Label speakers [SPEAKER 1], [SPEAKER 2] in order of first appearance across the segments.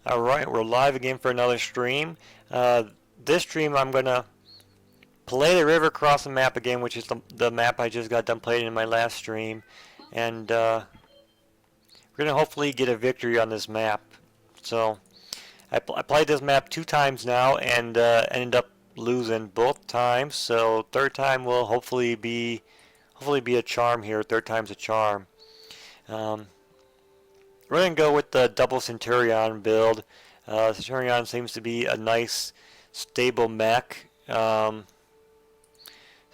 [SPEAKER 1] Alright, we're live again for another stream. This stream I'm going to play the river across the map again, which is the map I just got done playing in my last stream. And we're going to hopefully get a victory on this map. So, I played this map 2 times now and ended up losing both times. So, third time will hopefully be a charm here. Third time's a charm. We're going to go with the double Centurion build. Centurion seems to be a nice, stable mech. So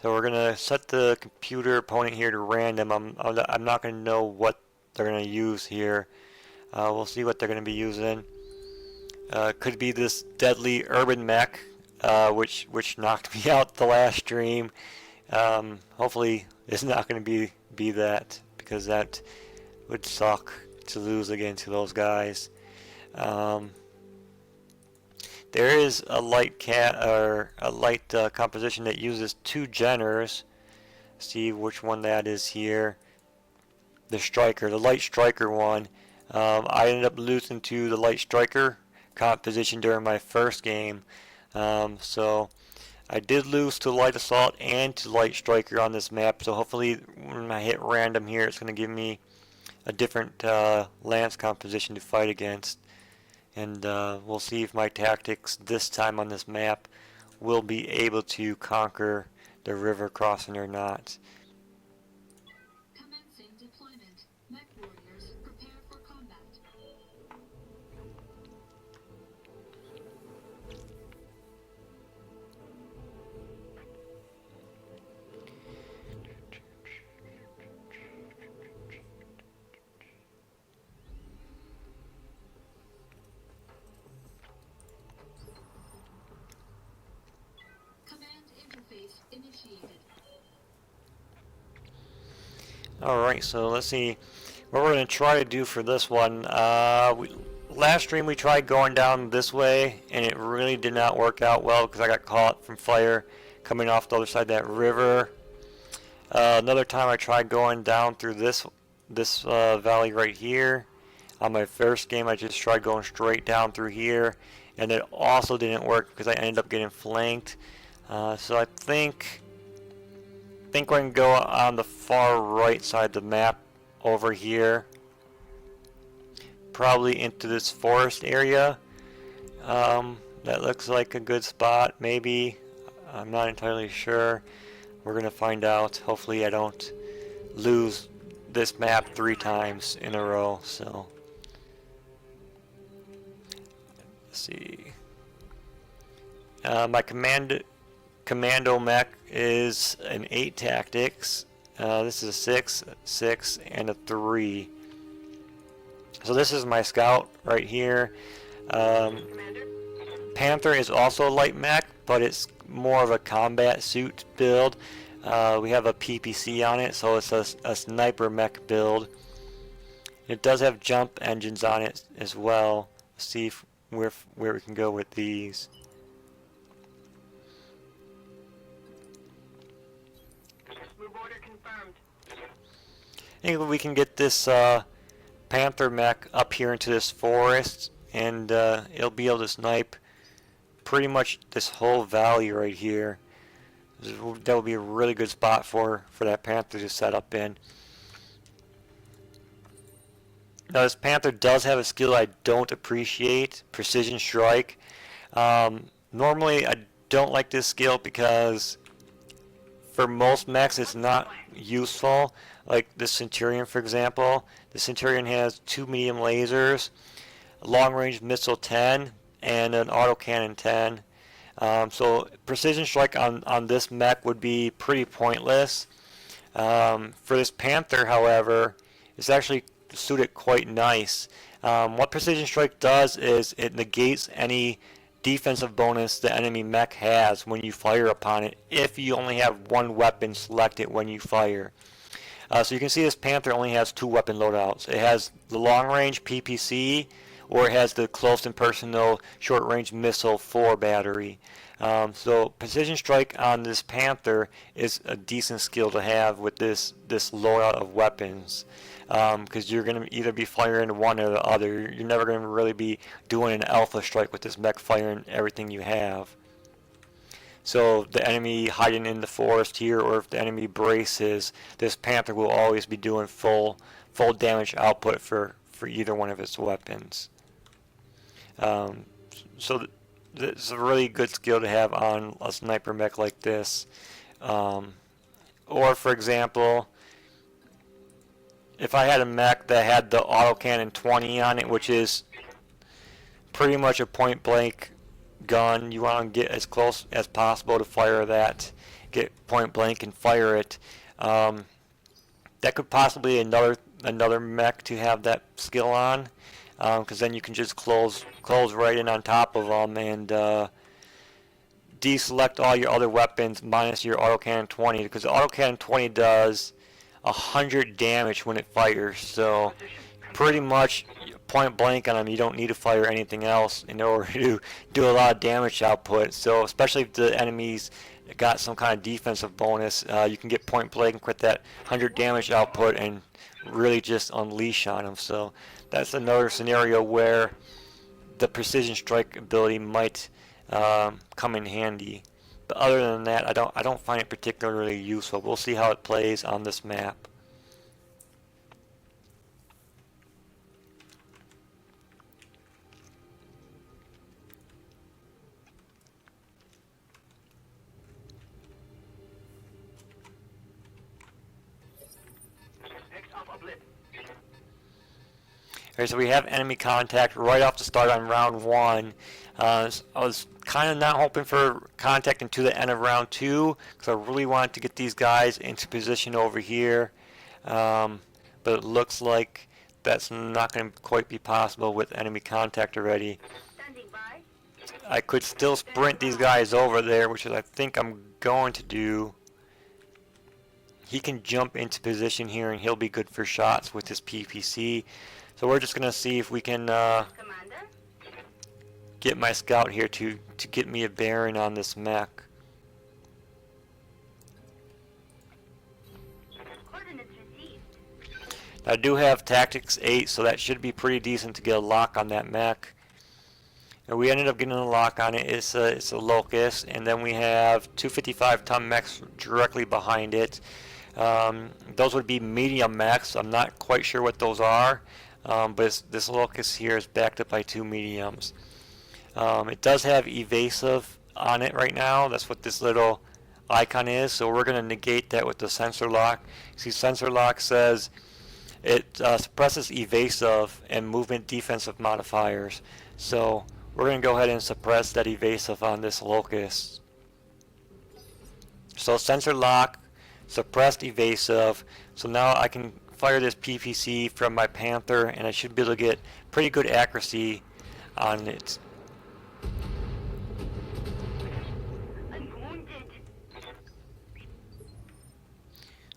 [SPEAKER 1] we're going to set the computer opponent here to random. I'm not going to know what they're going to use here. We'll see what they're going to be using. Could be this deadly urban mech, which knocked me out the last stream. Hopefully it's not going to be that, because that would suck to lose again to those guys. There is a light composition that uses 2 Jenners. See which one that is here. The striker, the light striker one. I ended up losing to the light striker composition during my first game. So I did lose to light assault and to light striker on this map. So hopefully when I hit random here, it's going to give me a different lance composition to fight against, and we'll see if my tactics this time on this map will be able to conquer the river crossing or not.
[SPEAKER 2] Commencing deployment. Mech warriors, prepare for combat. Initiated.
[SPEAKER 1] Alright, so let's see what we're going to try to do for this one. Last stream we tried going down this way, and it really did not work out well because I got caught from fire coming off the other side of that river. Another time I tried going down through this valley right here. On my first game I just tried going straight down through here, and it also didn't work because I ended up getting flanked. So I think we're going to go on the far right side of the map over here, probably into this forest area. That looks like a good spot, maybe. I'm not entirely sure. We're going to find out. Hopefully I don't lose this map 3 times in a row. So let's see. My commando mech is an 8 tactics. This is a 6, 6, and a 3. So this is my scout right here. Panther is also a light mech, but it's more of a combat suit build. We have a PPC on it, so it's a sniper mech build. It does have jump engines on it as well. Let's see where we can go with these. I think we can get this Panther mech up here into this forest, and it'll be able to snipe pretty much this whole valley right here. That would be a really good spot for that Panther to set up in. Now this Panther does have a skill I don't appreciate, Precision Strike. Normally I don't like this skill because for most mechs it's not useful. Like the Centurion, for example. The Centurion has 2 medium lasers, a long-range missile 10, and an autocannon 10. So precision strike on this mech would be pretty pointless. For this Panther, however, it's actually suited quite nice. What precision strike does is it negates any defensive bonus the enemy mech has when you fire upon it, if you only have 1 weapon selected when you fire. So you can see this Panther only has 2 weapon loadouts. It has the long range PPC, or it has the close and personal short range missile 4 battery. So precision strike on this Panther is a decent skill to have with this loadout of weapons. because you're going to either be firing one or the other. You're never going to really be doing an alpha strike with this mech firing everything you have. So the enemy hiding in the forest here, or if the enemy braces, this Panther will always be doing full damage output for either one of its weapons. So it's a really good skill to have on a sniper mech like this. Or for example, if I had a mech that had the autocannon 20 on it, which is pretty much a point blank gun, you want to get as close as possible to fire that, get point blank and fire it. That could possibly be another mech to have that skill on, because then you can just close right in on top of them and deselect all your other weapons minus your autocannon 20, because the autocannon 20 does 100 damage when it fires. So pretty much point blank on them, you don't need to fire anything else in order to do a lot of damage output. So especially if the enemies got some kind of defensive bonus, you can get point blank with that 100 damage output and really just unleash on them. So that's another scenario where the precision strike ability might come in handy. But other than that, I don't find it particularly useful. We'll see how it plays on this map. Alright, so we have enemy contact right off the start on round 1. I was kind of not hoping for contact until the end of round 2, because I really wanted to get these guys into position over here. But it looks like that's not going to quite be possible with enemy contact already. I could still sprint these guys over there, which is I think I'm going to do. He can jump into position here and he'll be good for shots with his PPC. So we're just going to see if we can get my scout here to get me a bearing on this mech. I do have Tactics 8, so that should be pretty decent to get a lock on that mech. And we ended up getting a lock on it. It's a Locust, and then we have 255-ton mechs directly behind it. Those would be medium mechs. I'm not quite sure what those are, but this Locust here is backed up by 2 mediums. It does have evasive on it right now. That's what this little icon is. So we're going to negate that with the sensor lock. See, sensor lock says it suppresses evasive and movement defensive modifiers. So we're going to go ahead and suppress that evasive on this Locust. So sensor lock, suppressed evasive. So now I can fire this PPC from my Panther, and I should be able to get pretty good accuracy on it.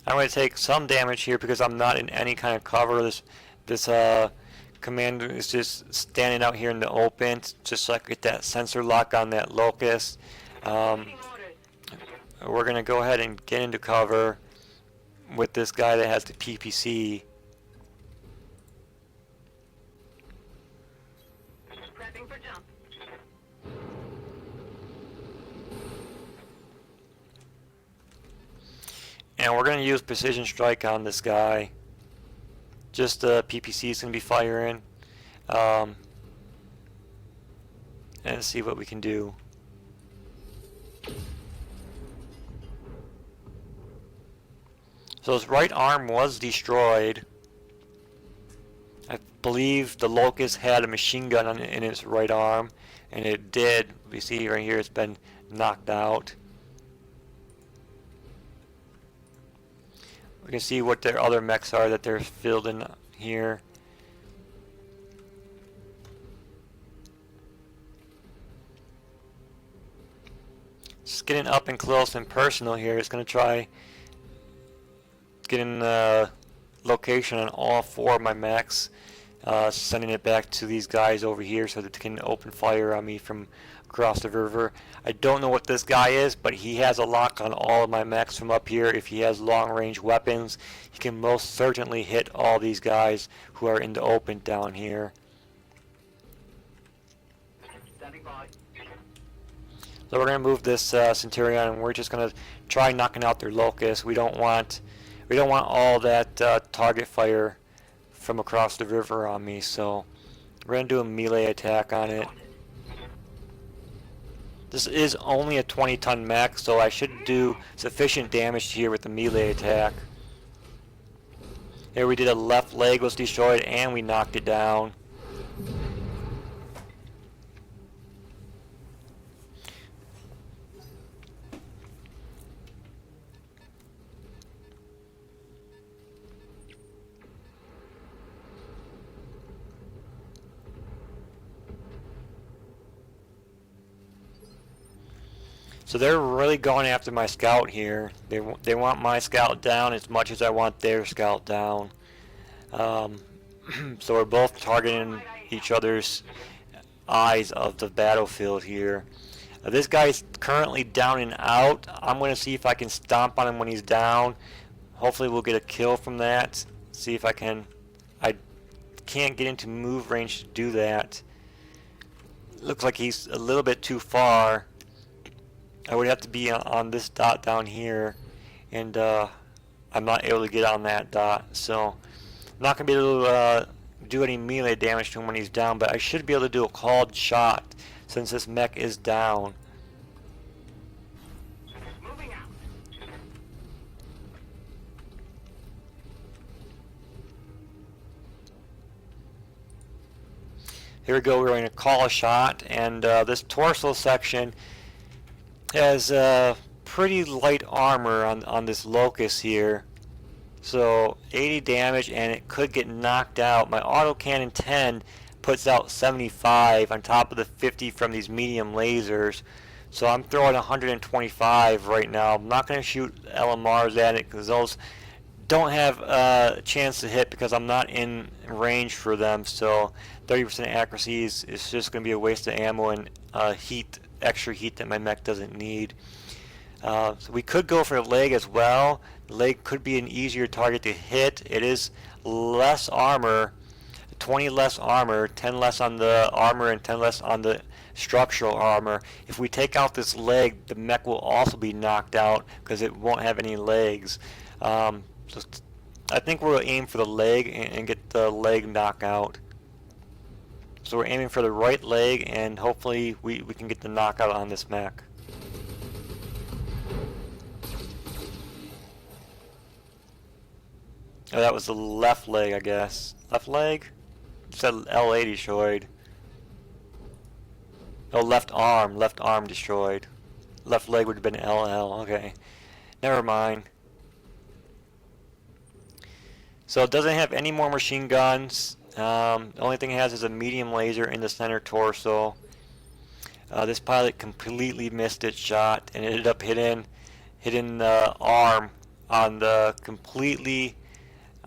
[SPEAKER 1] I'm going to take some damage here because I'm not in any kind of cover. This commander is just standing out here in the open, just so I can get that sensor lock on that Locust. We're going to go ahead and get into cover with this guy that has the PPC.
[SPEAKER 3] Prepping for jump.
[SPEAKER 1] And we're going to use precision strike on this guy. Just the PPC is going to be firing. And see what we can do. So his right arm was destroyed. I believe the Locust had a machine gun in its right arm, and it did. We see right here it's been knocked out. We can see what their other mechs are that they're filled in here. Just getting up and close and personal here. It's going to try getting the location on all 4 of my mechs. sending it back to these guys over here so that they can open fire on me from across the river. I don't know what this guy is, but he has a lock on all of my mechs from up here. If he has long-range weapons, he can most certainly hit all these guys who are in the open down here.
[SPEAKER 3] Standing by.
[SPEAKER 1] So we're going to move this Centurion, and we're just going to try knocking out their locust. We don't want all that target fire from across the river on me, so we're going to do a melee attack on it. This is only a 20-ton mech, so I should do sufficient damage here with the melee attack. Here we did a left leg was destroyed and we knocked it down. So they're really going after my scout here. They want my scout down as much as I want their scout down. So we're both targeting each other's eyes of the battlefield here. This guy's currently down and out. I'm going to see if I can stomp on him when he's down. Hopefully we'll get a kill from that. See if I can. I can't get into move range to do that. Looks like he's a little bit too far. I would have to be on this dot down here, and I'm not able to get on that dot, so I'm not going to be able to do any melee damage to him when he's down, but I should be able to do a called shot since this mech is down.
[SPEAKER 3] Moving out.
[SPEAKER 1] Here we go, we're going to call a shot, and this torso section has pretty light armor on this locust here, so 80 damage and it could get knocked out. My autocannon 10 puts out 75 on top of the 50 from these medium lasers, so I'm throwing 125 right now. I'm not going to shoot LMRs at it because those don't have a chance to hit because I'm not in range for them, so 30% accuracy is just going to be a waste of ammo and extra heat that my mech doesn't need. So we could go for the leg as well. The leg could be an easier target to hit. It is less armor, 20 less armor, 10 less on the armor and 10 less on the structural armor. If we take out this leg, the mech will also be knocked out because it won't have any legs. So I think we'll aim for the leg and get the leg knockout. So we're aiming for the right leg, and hopefully we can get the knockout on this mech. Oh, that was the left leg, I guess. Left leg? It said LA destroyed. Oh, left arm destroyed. Left leg would have been LL, okay. Never mind. So it doesn't have any more machine guns. The only thing it has is a medium laser in the center torso. This pilot completely missed its shot and ended up hitting the arm on the completely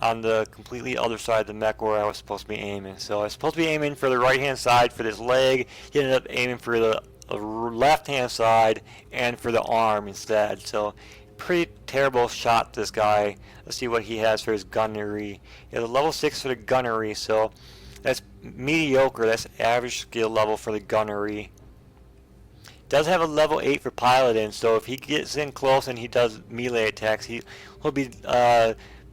[SPEAKER 1] other side of the mech where I was supposed to be aiming. So I was supposed to be aiming for the right hand side for this leg. He ended up aiming for the left hand side and for the arm instead. So pretty terrible shot, this guy. Let's see what he has for his gunnery. He has a level 6 for the gunnery, so that's mediocre. That's average skill level for the gunnery. Does have a level 8 for piloting, so if he gets in close and he does melee attacks, he'll be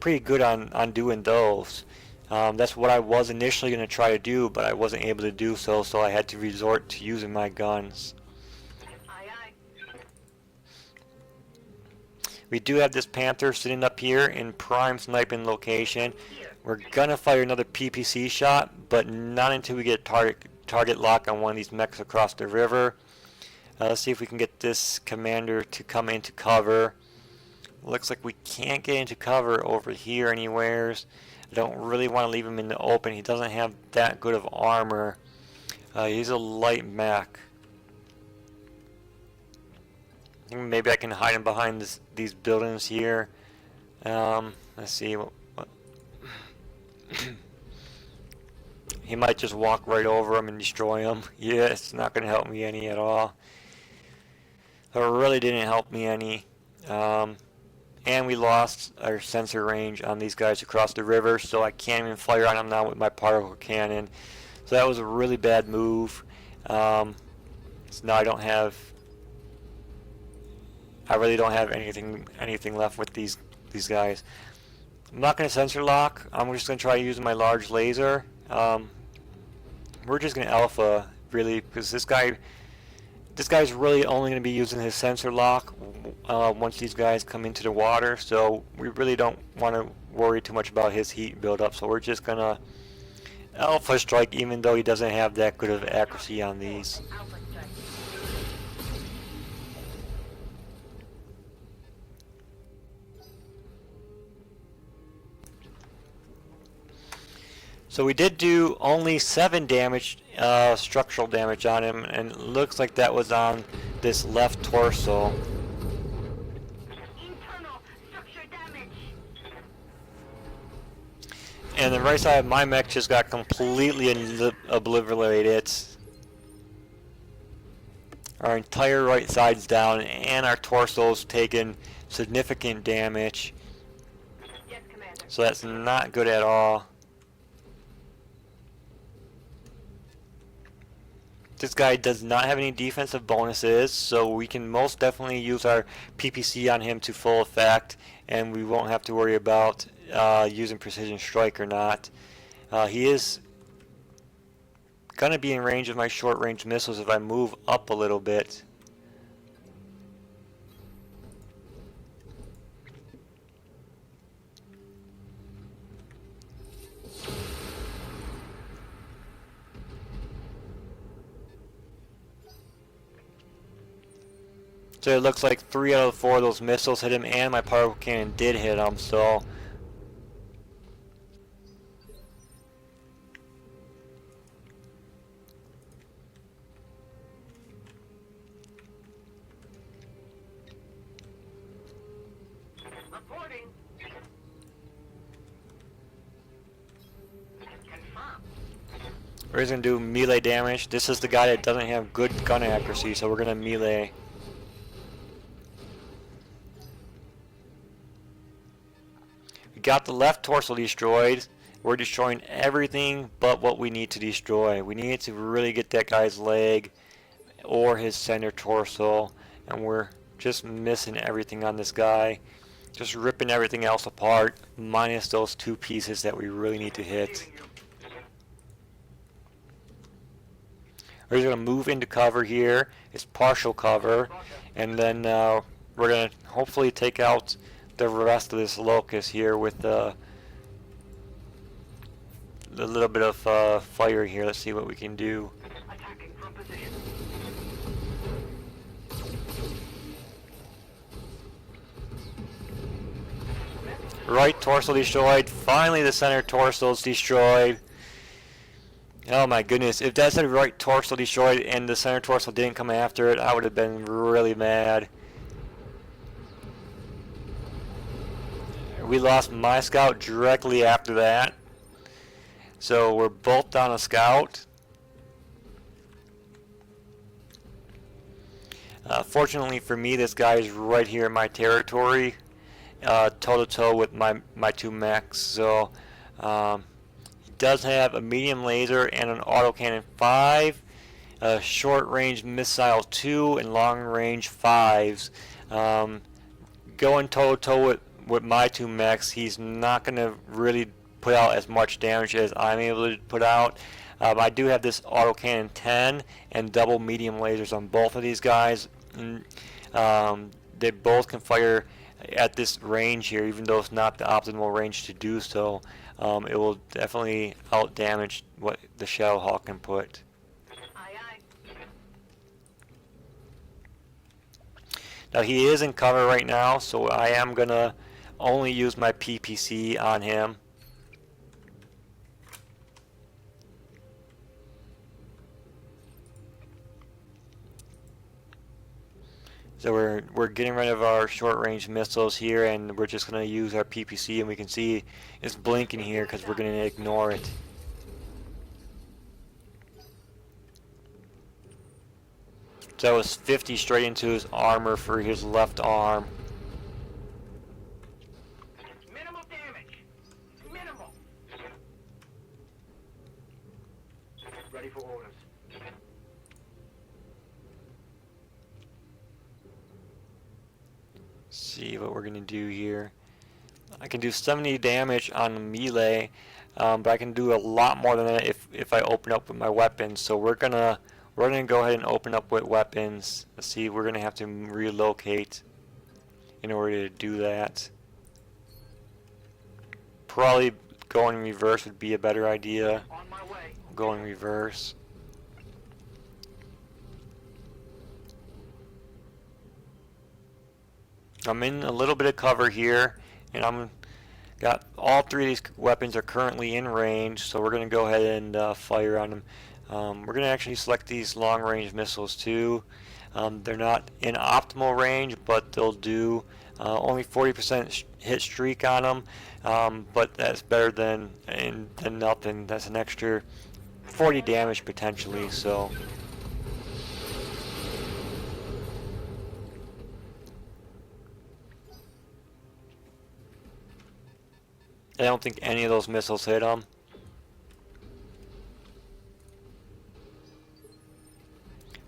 [SPEAKER 1] pretty good on doing those. That's what I was initially going to try to do, but I wasn't able to do so, so I had to resort to using my guns. We do have this Panther sitting up here in prime sniping location. We're gonna fire another PPC shot, but not until we get target lock on one of these mechs across the river. Let's see if we can get this commander to come into cover. Looks like we can't get into cover over here anywheres. I don't really want to leave him in the open. He doesn't have that good of armor. He's a light mech. I think maybe I can hide him behind these buildings here. Let's see. he might just walk right over him and destroy him. Yeah, it's not going to help me any at all. It really didn't help me any. And we lost our sensor range on these guys across the river, so I can't even fire on them now with my particle cannon. So that was a really bad move. So now I really don't have anything left with these guys. I'm not going to sensor lock. I'm just going to try using my large laser. We're just going to alpha really, because this guy's really only going to be using his sensor lock once these guys come into the water, so we really don't want to worry too much about his heat buildup, so we're just going to alpha strike even though he doesn't have that good of accuracy on these.
[SPEAKER 3] Alpha strike.
[SPEAKER 1] So we did do only 7 damage, structural damage on him, and it looks like that was on this left torso.
[SPEAKER 3] Internal structure damage.
[SPEAKER 1] And the right side of my mech just got completely obliterated. Our entire right side's down, and our torso's taken significant damage.
[SPEAKER 3] Yes, Commander.
[SPEAKER 1] So that's not good at all. This guy does not have any defensive bonuses, so we can most definitely use our PPC on him to full effect, and we won't have to worry about using precision strike or not. He is going to be in range of my short range missiles if I move up a little bit. So it looks like 3 out of 4 of those missiles hit him, and my particle cannon did hit him, so
[SPEAKER 3] Reporting. Confirmed.
[SPEAKER 1] we're just going to do melee damage. This is the guy that doesn't have good gun accuracy, so we're going to melee. We got the left torso destroyed. We're destroying everything but what we need to destroy. We need to really get that guy's leg or his center torso, and we're just missing everything on this guy. Just ripping everything else apart, minus those 2 pieces that we really need to hit. We're just going to move into cover here. It's partial cover, and then we're going to hopefully take out the rest of this locust here with a little bit of fire here. Let's see what we can do.
[SPEAKER 3] Attacking from position.
[SPEAKER 1] Right torso destroyed. Finally the center torso is destroyed. Oh my goodness, if that's the right torso destroyed and the center torso didn't come after it, I would have been really mad. We lost my scout directly after that. So we're both down a scout. Fortunately for me, this guy is right here in my territory, toe-to-toe with my 2 mechs. So he does have a medium laser and an autocannon 5, a short-range missile 2, and long-range 5s. Going toe-to-toe with my 2 mechs, he's not going to really put out as much damage as I'm able to put out. I do have this autocannon 10 and double medium lasers on both of these guys. They both can fire at this range here, even though it's not the optimal range to do so. It will definitely out damage what the Shadow Hawk can put.
[SPEAKER 3] Aye, aye.
[SPEAKER 1] Now he is in cover right now, so I am gonna only use my PPC on him. So we're getting rid of our short-range missiles here, and we're just going to use our PPC, and we can see it's blinking here because we're going to ignore it. So that was 50 straight into his armor for his left arm.
[SPEAKER 3] Minimal damage. Minimal. Ready for orders.
[SPEAKER 1] See what we're gonna do here. I can do 70 damage on the melee, but I can do a lot more than that if I open up with my weapons. So we're gonna go ahead and open up with weapons. Let's see, we're gonna have to relocate in order to do that. Probably going in reverse would be a better idea.
[SPEAKER 3] On my way.
[SPEAKER 1] Go in reverse. I'm in a little bit of cover here, and I'm got all three of these weapons are currently in range, so we're going to go ahead and fire on them. We're going to actually select these long-range missiles too. They're not in optimal range, but they'll do only 40% hit streak on them, but that's better than nothing. That's an extra 40 damage potentially. So. I don't think any of those missiles hit him.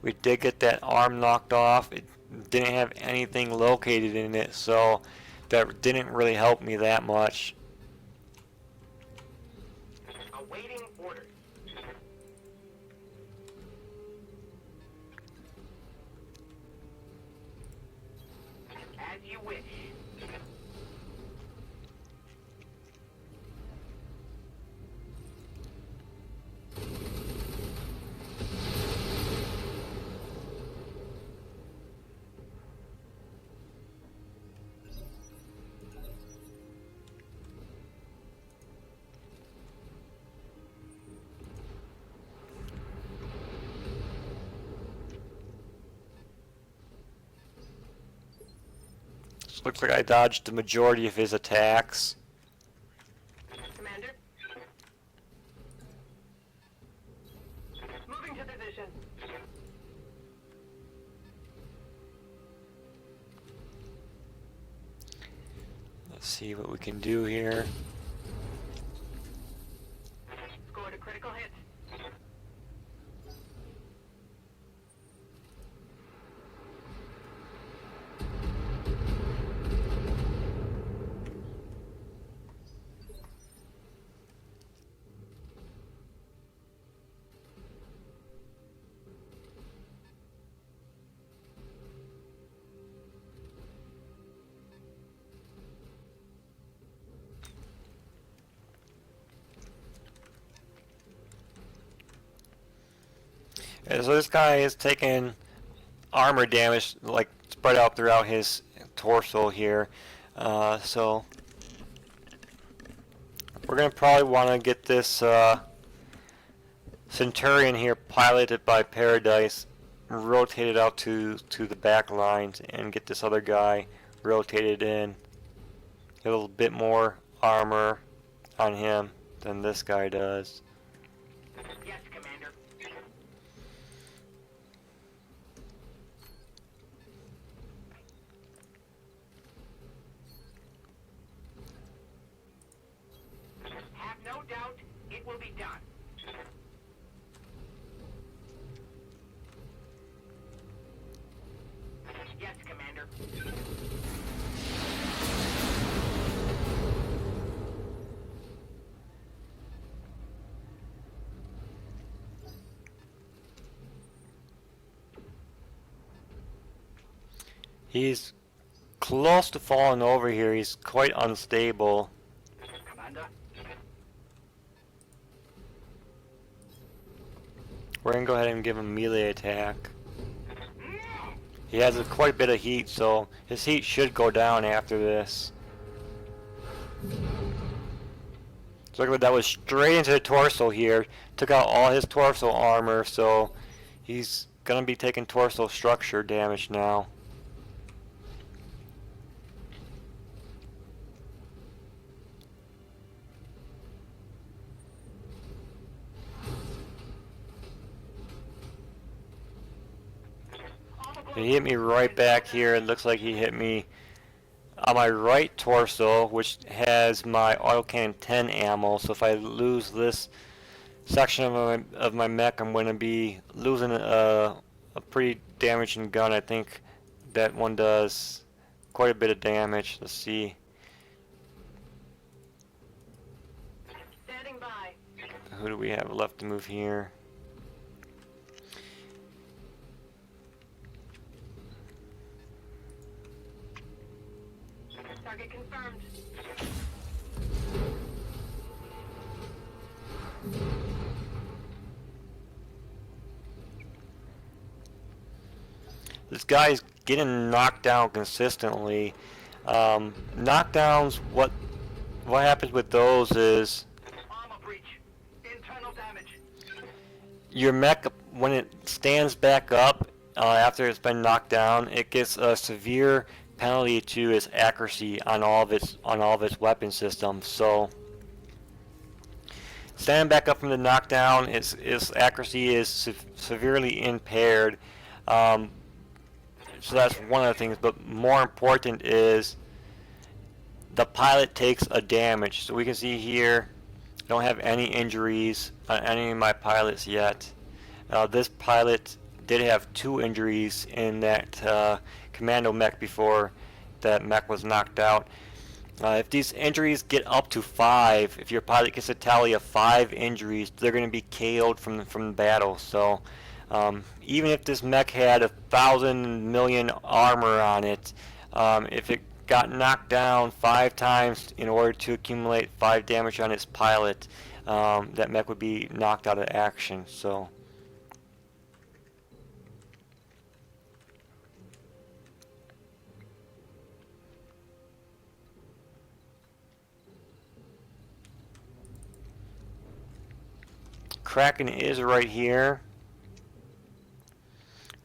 [SPEAKER 1] We did get that arm knocked off. It didn't have anything located in it, so that didn't really help me that much.
[SPEAKER 3] Awaiting orders. As you wish.
[SPEAKER 1] Looks like I dodged the majority of his attacks.
[SPEAKER 3] Commander. Moving to position.
[SPEAKER 1] Let's see what we can do here.
[SPEAKER 3] Scored a critical hit.
[SPEAKER 1] And so this guy is taking armor damage like spread out throughout his torso here. So we're gonna probably want to get this Centurion here, piloted by Paradise, rotated out to the back lines, and get this other guy rotated in. Get a little bit more armor on him than this guy does.
[SPEAKER 3] Yes, Commander. Have no doubt it will be done. Yes, Commander.
[SPEAKER 1] He's close to falling over here. He's quite unstable.
[SPEAKER 3] Commander.
[SPEAKER 1] We're gonna go ahead and give him melee attack. He has quite a bit of heat, so his heat should go down after this. So look at that, was straight into the torso here. Took out all his torso armor, so he's gonna be taking torso structure damage now. He hit me right back here. It looks like he hit me on my right torso, which has my autocannon 10 ammo. So if I lose this section of my mech, I'm going to be losing a pretty damaging gun. I think that one does quite a bit of damage. Let's see.
[SPEAKER 3] Standing by.
[SPEAKER 1] Who do we have left to move here?
[SPEAKER 3] Target confirmed.
[SPEAKER 1] This guy's getting knocked down consistently. Knockdowns, what happens with those is
[SPEAKER 3] Armor breach. Internal damage.
[SPEAKER 1] your mech, when it stands back up after it's been knocked down, it gets a severe penalty to its accuracy on all of its weapon systems. So standing back up from the knockdown, its accuracy is severely impaired. So that's one of the things, but more important is the pilot takes a damage. So we can see here, I don't have any injuries on any of my pilots yet. This pilot did have 2 injuries in that commando mech before that mech was knocked out. If these injuries get up to 5, if your pilot gets a tally of 5 injuries, they're going to be KO'd from the battle. So even if this mech had 1,000 million armor on it, if it got knocked down 5 times in order to accumulate 5 damage on its pilot, that mech would be knocked out of action. So Kraken is right here.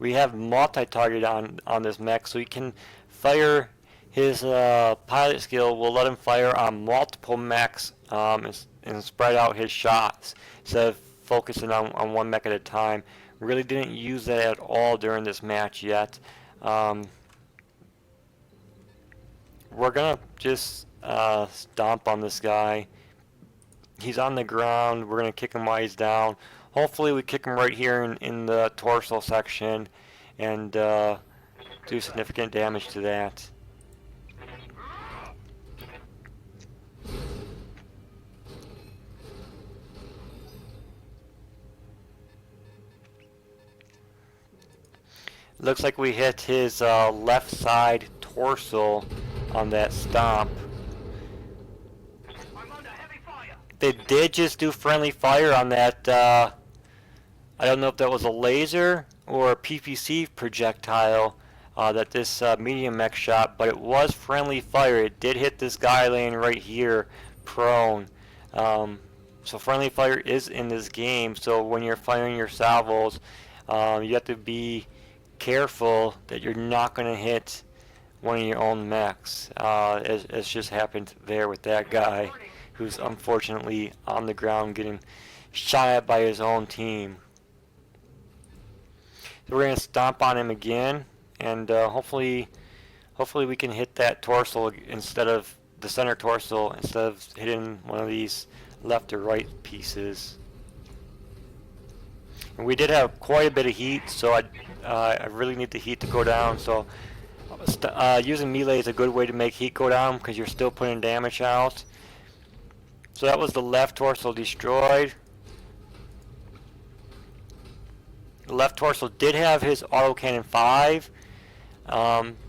[SPEAKER 1] We have multi-target on this mech, so he can fire his pilot skill will let him fire on multiple mechs and spread out his shots instead of focusing on one mech at a time. Really didn't use that at all during this match yet. We're gonna just stomp on this guy. He's on the ground. We're gonna kick him while he's down. Hopefully we kick him right here in the torso section and do significant damage to that. Looks like we hit his left side torso on that stomp.
[SPEAKER 3] I'm under heavy fire.
[SPEAKER 1] They did just do friendly fire on that. I don't know if that was a laser or a PPC projectile that this medium mech shot, but it was friendly fire. It did hit this guy laying right here, prone. So friendly fire is in this game. So when you're firing your salvos, you have to be careful that you're not going to hit one of your own mechs. As just happened there with that guy, who's unfortunately on the ground getting shot at by his own team. So we're going to stomp on him again, and hopefully we can hit that torso instead of the center torso, instead of hitting one of these left or right pieces. And we did have quite a bit of heat, so I really need the heat to go down. So using melee is a good way to make heat go down because you're still putting damage out. So that was the left torso destroyed. The left torso did have his autocannon 5,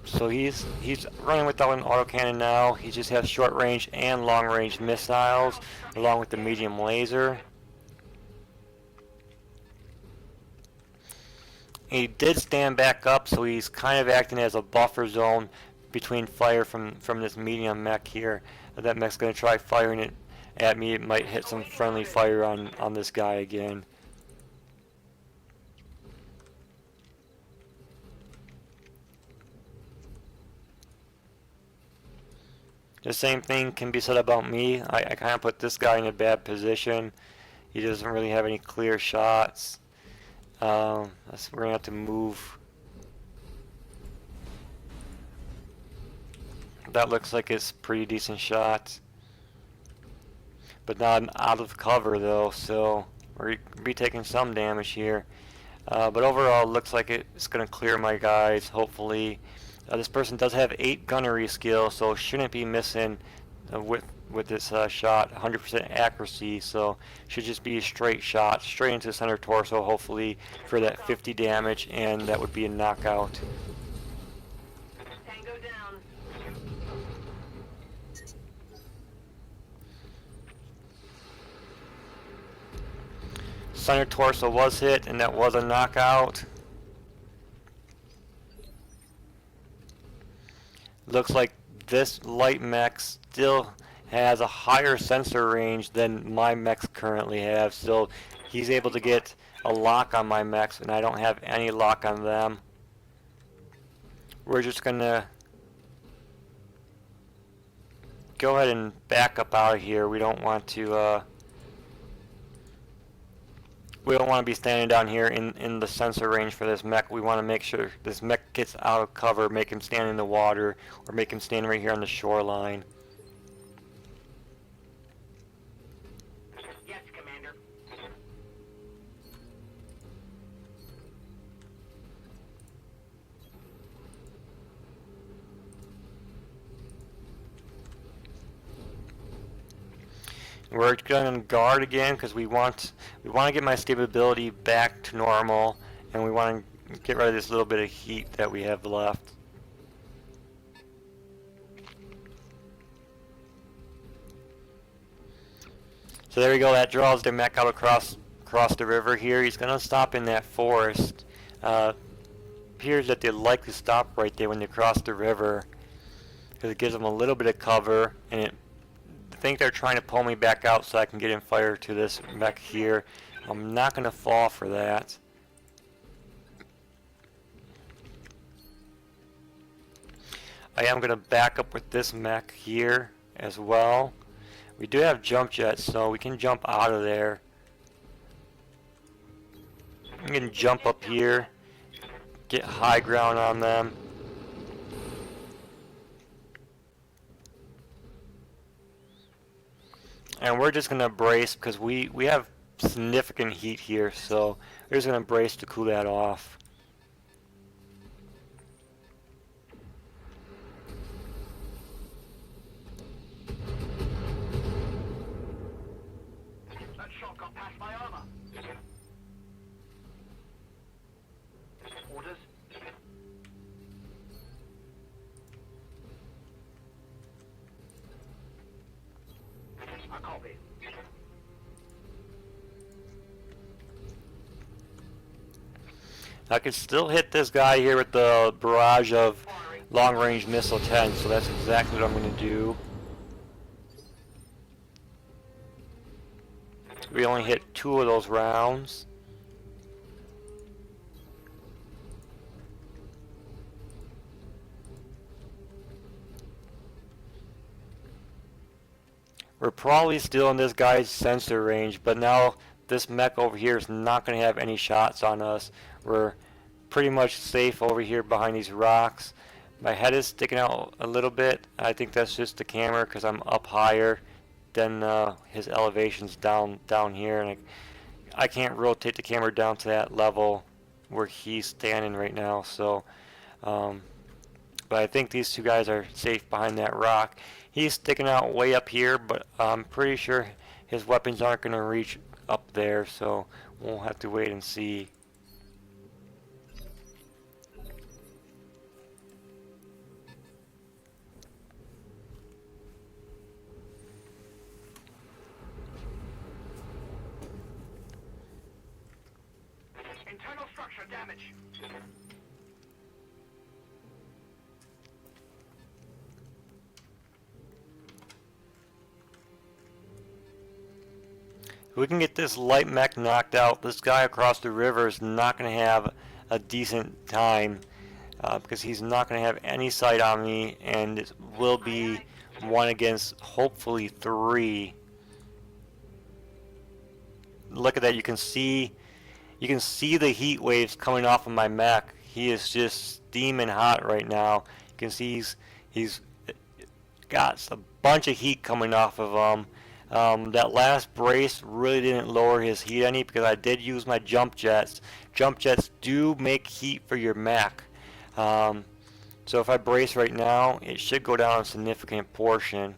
[SPEAKER 1] so he's running without an autocannon now. He just has short range and long range missiles along with the medium laser. He did stand back up, so he's kind of acting as a buffer zone between fire from this medium mech here. That mech's going to try firing it at me. It might hit some friendly fire on this guy again. The same thing can be said about me. I kind of put this guy in a bad position. He doesn't really have any clear shots. We're going to have to move That looks like it's a pretty decent shot. But now I'm out of cover though, so we're be taking some damage here. But overall, it looks like it's going to clear my guys, hopefully. This person does have 8 gunnery skill, so shouldn't be missing with this shot. 100% accuracy, so should just be a straight shot, straight into the center torso, hopefully, for that 50 damage, and that would be a knockout.
[SPEAKER 3] Tango down.
[SPEAKER 1] Center torso was hit, and that was a knockout. Looks like this light mech still has a higher sensor range than my mechs currently have, so he's able to get a lock on my mechs, and I don't have any lock on them. We're just gonna go ahead and back up out of here. We don't want to be standing down here in the sensor range for this mech. We want to make sure this mech gets out of cover, make him stand in the water, or make him stand right here on the shoreline.
[SPEAKER 3] Yes, Commander.
[SPEAKER 1] We're going to guard again because we want to get my stability back to normal, and we want to get rid of this little bit of heat that we have left. So there we go. That draws the mech out across the river here. He's going to stop in that forest. Appears that they like to stop right there when they cross the river because it gives them a little bit of cover, and I think they're trying to pull me back out so I can get in fire to this mech here. I'm not going to fall for that. I am going to back up with this mech here as well. We do have jump jets, so we can jump out of there. We can jump up here, get high ground on them. And we're just going to brace because we have significant heat here, so we're just going to brace to cool that off.
[SPEAKER 3] That shot got past my armor. Orders. I copy.
[SPEAKER 1] I can still hit this guy here with the barrage of long-range missile 10, so that's exactly what I'm going to do. We only hit 2 of those rounds. We're probably still in this guy's sensor range, but now this mech over here is not going to have any shots on us. We're pretty much safe over here behind these rocks. My head is sticking out a little bit. I think that's just the camera because I'm up higher than his elevation's down here, and I can't rotate the camera down to that level where he's standing right now. So, but I think these two guys are safe behind that rock. He's sticking out way up here, but I'm pretty sure his weapons aren't going to reach up there, so we'll have to wait and see.
[SPEAKER 3] Internal structure damage.
[SPEAKER 1] If we can get this light mech knocked out, this guy across the river is not going to have a decent time because he's not going to have any sight on me, and it will be 1 against hopefully 3. Look at that! You can see the heat waves coming off of my mech. He is just steaming hot right now. You can see he's got a bunch of heat coming off of him. That last brace really didn't lower his heat any because I did use my jump jets. Jump jets do make heat for your mech. So if I brace right now, it should go down a significant portion.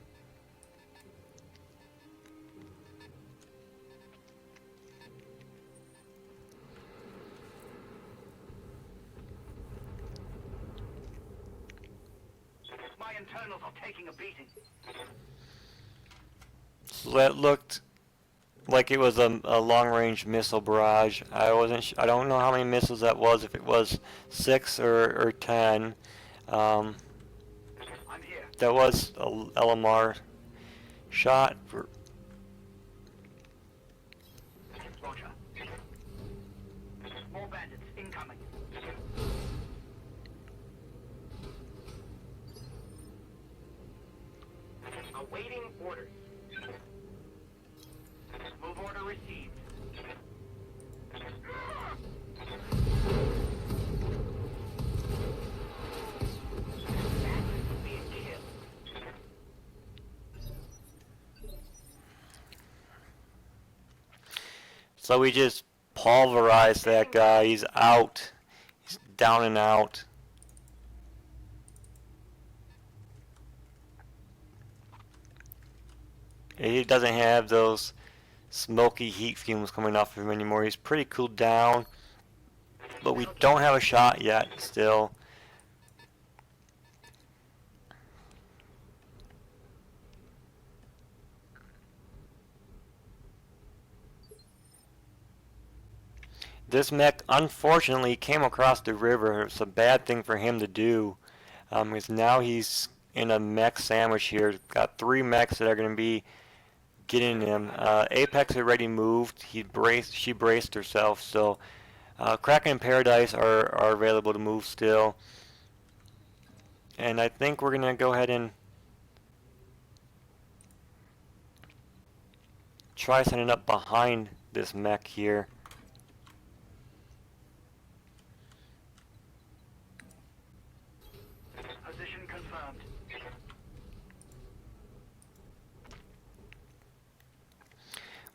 [SPEAKER 3] My internals are taking a beating.
[SPEAKER 1] So that looked like it was a long-range missile barrage. I don't know how many missiles that was. If it was 6 or 10.
[SPEAKER 3] I'm here.
[SPEAKER 1] That was a LMR shot.
[SPEAKER 3] Roger. More bandits incoming. Awaiting orders. Move order received. Bandits being killed.
[SPEAKER 1] So we just pulverized that guy. He's out. He's down and out. He doesn't have those smoky heat fumes coming off of him anymore. He's pretty cooled down. But we don't have a shot yet still. This mech unfortunately came across the river. It's a bad thing for him to do. Because now he's in a mech sandwich here. Got 3 mechs that are going to be getting him. Apex already moved. She braced herself. So Kraken and Paradise are available to move still. And I think we're going to go ahead and try setting up behind this mech here.
[SPEAKER 3] Position confirmed.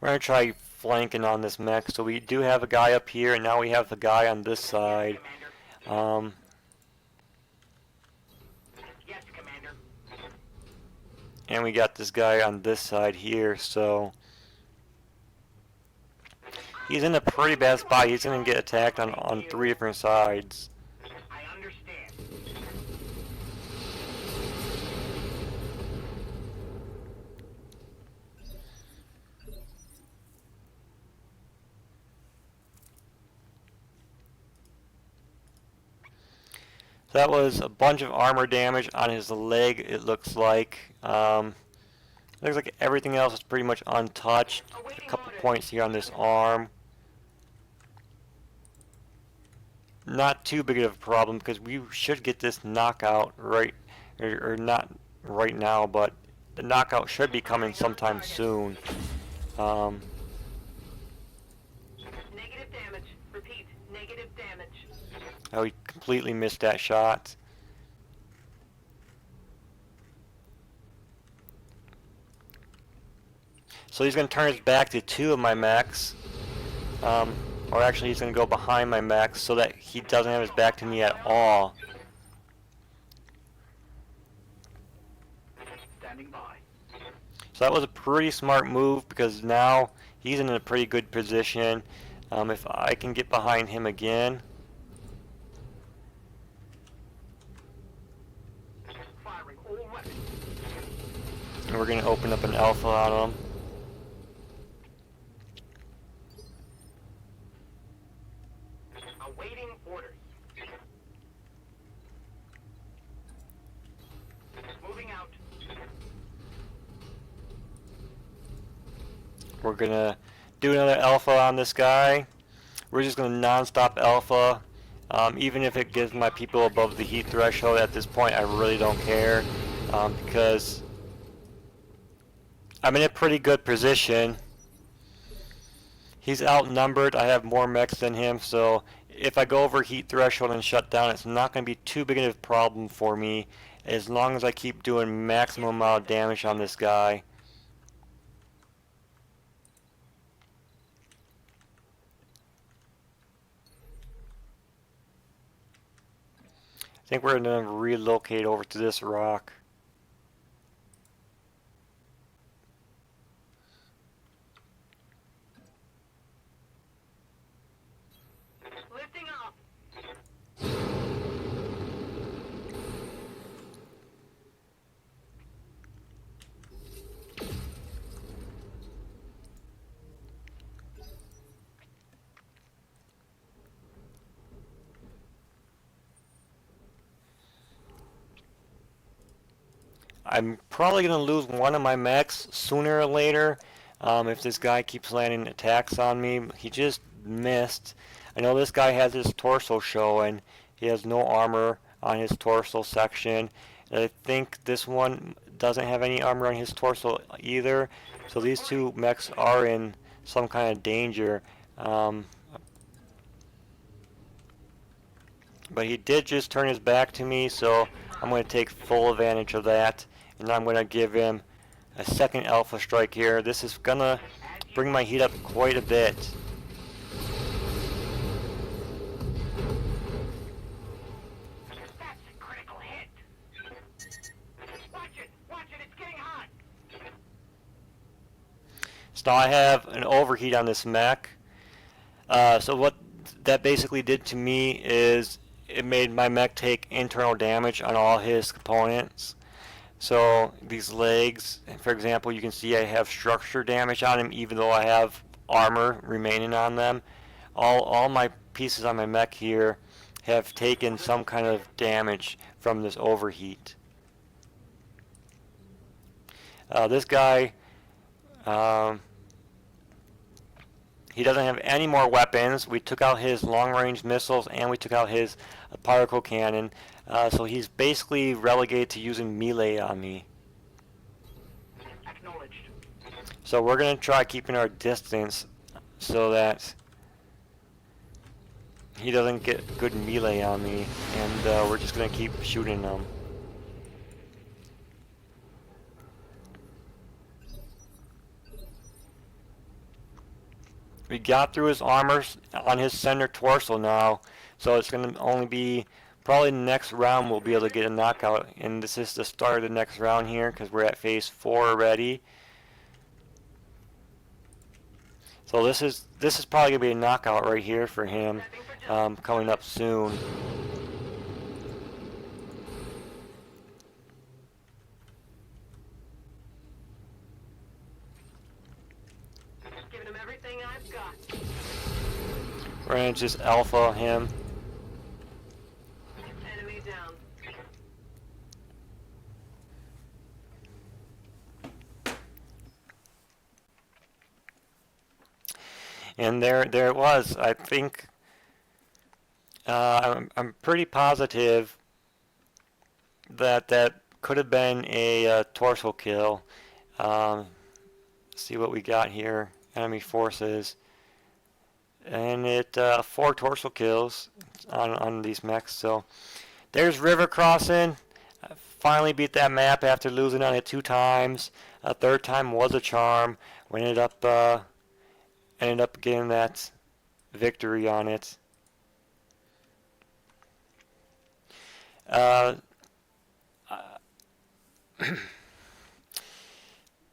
[SPEAKER 1] We're going to try flanking on this mech. So we do have a guy up here, and now we have the guy on this side.
[SPEAKER 3] Commander. Yes, Commander.
[SPEAKER 1] And we got this guy on this side here, so he's in a pretty bad spot. He's going to get attacked on 3 different sides.
[SPEAKER 3] I understand.
[SPEAKER 1] So that was a bunch of armor damage on his leg, it looks like. Looks like everything else is pretty much untouched. A couple points here on this arm. Not too big of a problem because we should get this knockout right, or not right now, but the knockout should be coming sometime soon.
[SPEAKER 3] Negative damage. Repeat. Negative damage.
[SPEAKER 1] Oh, he completely missed that shot. So he's going to turn his back to 2 of my mechs. Or actually he's going to go behind my mechs so that he doesn't have his back to me at all.
[SPEAKER 3] Standing by.
[SPEAKER 1] So that was a pretty smart move because now he's in a pretty good position. If I can get behind him again.
[SPEAKER 3] Firing all weapons.
[SPEAKER 1] And we're going to open up an alpha on him.
[SPEAKER 3] Awaiting orders. Moving out.
[SPEAKER 1] We're going to do another alpha on this guy. We're just going to non-stop alpha. Even if it gives my people above the heat threshold at this point, I really don't care. Because I'm in a pretty good position. He's outnumbered. I have more mechs than him, so if I go over heat threshold and shut down, it's not going to be too big of a problem for me. as long as I keep doing maximum amount of damage on this guy. I think we're going to relocate over to this rock.
[SPEAKER 3] Lifting off.
[SPEAKER 1] I'm probably going to lose one of my mechs sooner or later if this guy keeps landing attacks on me. He just missed. I know this guy has his torso showing. He has no armor on his torso section. And I think this one doesn't have any armor on his torso either. So these two mechs are in some kind of danger. But he did just turn his back to me, so I'm going to take full advantage of that. And I'm going to give him a second alpha strike here. This is going to bring my heat up quite a bit.
[SPEAKER 3] That's a critical hit. Watch it, it's getting hot.
[SPEAKER 1] So now I have an overheat on this mech. So what that basically did to me is it made my mech take internal damage on all his components. So these legs, for example, you can see I have structure damage on them even though I have armor remaining on them. All my pieces on my mech here have taken some kind of damage from this overheat. This guy, he doesn't have any more weapons. We took out his long-range missiles and we took out his particle cannon. So he's basically relegated to using melee on me.
[SPEAKER 3] Acknowledged.
[SPEAKER 1] So we're going to try keeping our distance so that he doesn't get good melee on me. And we're just going to keep shooting him. We got through his armor on his center torso now, so it's going to only be probably the next round we'll be able to get a knockout, and this is the start of the next round here because we're at phase 4 already. So this is probably going to be a knockout right here for him coming up soon.
[SPEAKER 3] Giving him everything I've got.
[SPEAKER 1] We're going to just alpha him.
[SPEAKER 3] Enemy down.
[SPEAKER 1] And there it was. I think I'm pretty positive that could have been a torso kill. See what we got here. Enemy forces, and it 4 torso kills on these mechs. So there's river crossing. I finally beat that map after losing on it 2 times. A 3rd time was a charm. We ended up getting that victory on it.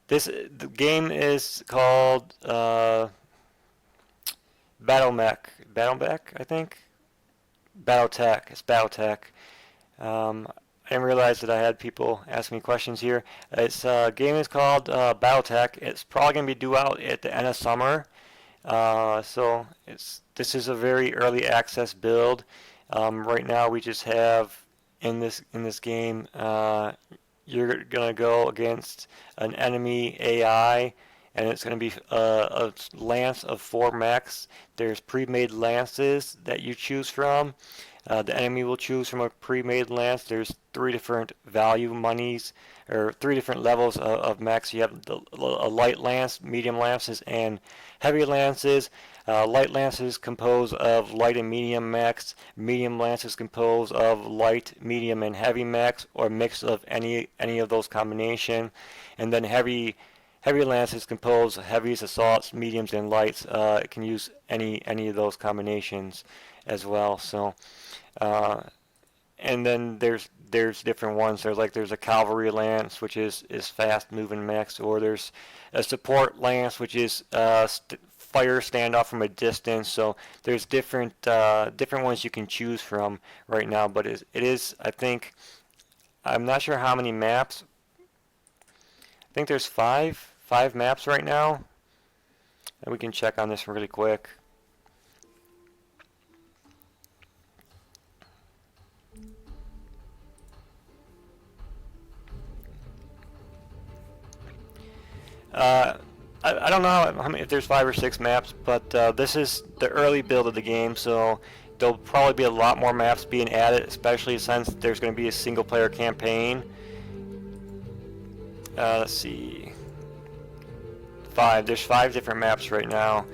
[SPEAKER 1] The game is called BattleTech, I think. BattleTech. It's BattleTech. I didn't realize that I had people ask me questions here. Its game is called BattleTech. It's probably going to be due out at the end of summer. So this is a very early access build. Right now we just have in this game you're gonna go against an enemy AI, and it's going to be a lance of 4 mechs. There's pre-made lances that you choose from. The enemy will choose from a pre-made lance. There's 3 different value monies, or 3 different levels of mechs. You have a light lance, medium lances, and heavy lances. Light lances compose of light and medium mechs. Medium lances compose of light, medium, and heavy mechs, or a mix of any of those combination. And then heavy lances compose of heavies, assaults, mediums, and lights. It can use any of those combinations as well. So, and then there's different ones. There's a cavalry lance, which is fast moving mechs, or there's a support lance, which is fire standoff from a distance. So there's different ones you can choose from right now. But it is, I think, I'm not sure how many maps. I think there's five maps right now, and we can check on this really quick. I don't know how many, if there's 5 or 6 maps, but this is the early build of the game, so there'll probably be a lot more maps being added, especially since there's going to be a single player campaign. Let's see. There's 5 different maps right now.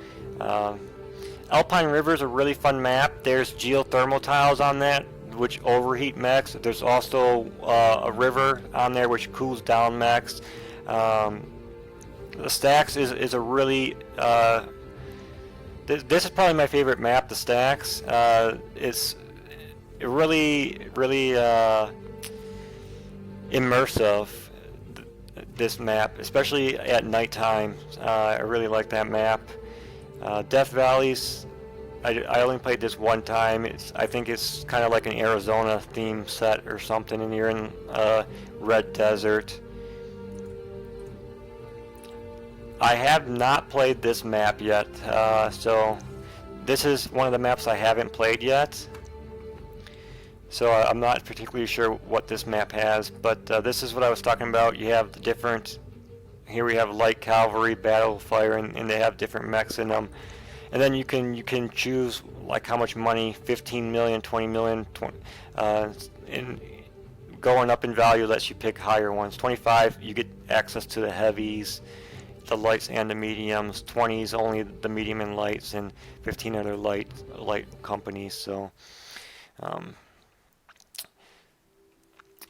[SPEAKER 1] Alpine River is a really fun map. There's geothermal tiles on that, which overheat mechs. There's also a river on there which cools down mechs. The Stacks is a really this is probably my favorite map. The Stacks. It's really immersive. This map, especially at nighttime. I really like that map. Death Valleys, I only played this one time. I think it's kind of like an Arizona theme set or something, and you're in Red Desert. I have not played this map yet, so this is one of the maps I haven't played yet. So I'm not particularly sure what this map has, but this is what I was talking about. You have the different, here we have light cavalry, battle fire, and they have different mechs in them. And then you can choose like how much money, 15 million, 20 million, and going up in value lets you pick higher ones. 25, you get access to the heavies, the lights and the mediums. 20s only the medium and lights, and 15 other light companies. So.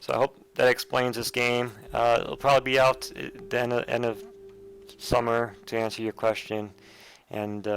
[SPEAKER 1] So I hope that explains this game. It'll probably be out at the end of summer to answer your question, and